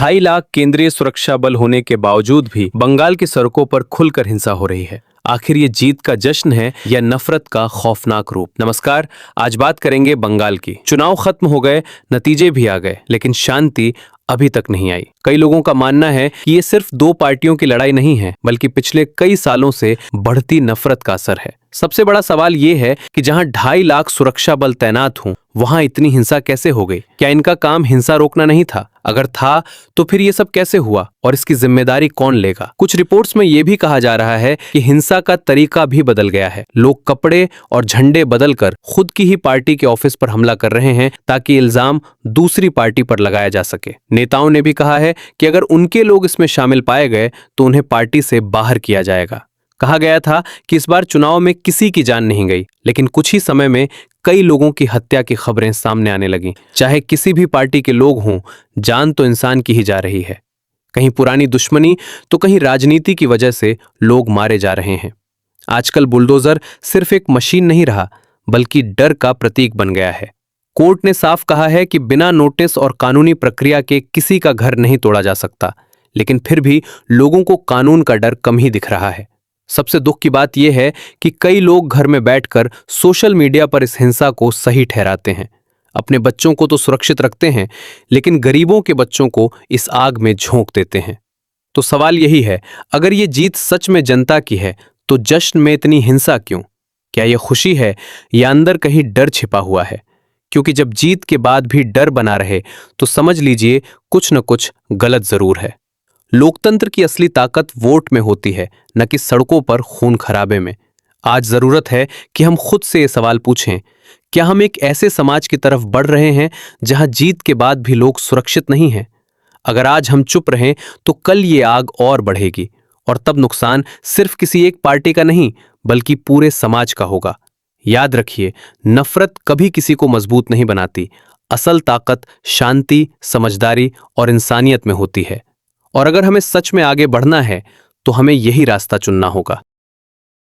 2.5 लाख केंद्रीय सुरक्षा बल होने के बावजूद भी बंगाल की सड़कों पर खुलकर हिंसा हो रही है। आखिर ये जीत का जश्न है या नफरत का खौफनाक रूप? नमस्कार, आज बात करेंगे बंगाल की। चुनाव खत्म हो गए, नतीजे भी आ गए, लेकिन शांति अभी तक नहीं आई। कई लोगों का मानना है कि ये सिर्फ दो पार्टियों की लड़ाई नहीं है, बल्कि पिछले कई सालों से बढ़ती नफरत का असर है। सबसे बड़ा सवाल ये है कि जहां 2.5 लाख सुरक्षा बल तैनात हों, वहां इतनी हिंसा कैसे हो गई? क्या इनका काम हिंसा रोकना नहीं था? अगर था, तो फिर ये सब कैसे हुआ और इसकी जिम्मेदारी कौन लेगा? कुछ रिपोर्ट्स में ये भी कहा जा रहा है कि हिंसा का तरीका भी बदल गया है। लोग कपड़े और झंडे बदलकर खुद की ही पार्टी के ऑफिस पर हमला कर रहे हैं ताकि इल्जाम दूसरी पार्टी पर लगाया जा सके। नेताओं ने भी कहा है कि अगर उनके लोग इसमें शामिल पाए गए तो उन्हें पार्टी से बाहर किया जाएगा। कहा गया था कि इस बार चुनाव में किसी की जान नहीं गई, लेकिन कुछ ही समय में कई लोगों की हत्या की खबरें सामने आने लगीं। चाहे किसी भी पार्टी के लोग हों, जान तो इंसान की ही जा रही है। कहीं पुरानी दुश्मनी तो कहीं राजनीति की वजह से लोग मारे जा रहे हैं। आजकल बुलडोजर सिर्फ एक मशीन नहीं रहा, बल्कि डर का प्रतीक बन गया है। कोर्ट ने साफ कहा है कि बिना नोटिस और कानूनी प्रक्रिया के किसी का घर नहीं तोड़ा जा सकता, लेकिन फिर भी लोगों को कानून का डर कम ही दिख रहा है। सबसे दुख की बात यह है कि कई लोग घर में बैठकर सोशल मीडिया पर इस हिंसा को सही ठहराते हैं। अपने बच्चों को तो सुरक्षित रखते हैं, लेकिन गरीबों के बच्चों को इस आग में झोंक देते हैं। तो सवाल यही है, अगर ये जीत सच में जनता की है, तो जश्न में इतनी हिंसा क्यों? क्या यह खुशी है या अंदर कहीं डर छिपा हुआ है? क्योंकि जब जीत के बाद भी डर बना रहे, तो समझ लीजिए कुछ न कुछ गलत जरूर है। लोकतंत्र की असली ताकत वोट में होती है, न कि सड़कों पर खून खराबे में। आज जरूरत है कि हम खुद से ये सवाल पूछें, क्या हम एक ऐसे समाज की तरफ बढ़ रहे हैं जहां जीत के बाद भी लोग सुरक्षित नहीं हैं? अगर आज हम चुप रहें तो कल ये आग और बढ़ेगी, और तब नुकसान सिर्फ किसी एक पार्टी का नहीं, बल्कि पूरे समाज का होगा। याद रखिए, नफरत कभी किसी को मजबूत नहीं बनाती। असल ताकत शांति, समझदारी और इंसानियत में होती है। और अगर हमें सच में आगे बढ़ना है, तो हमें यही रास्ता चुनना होगा।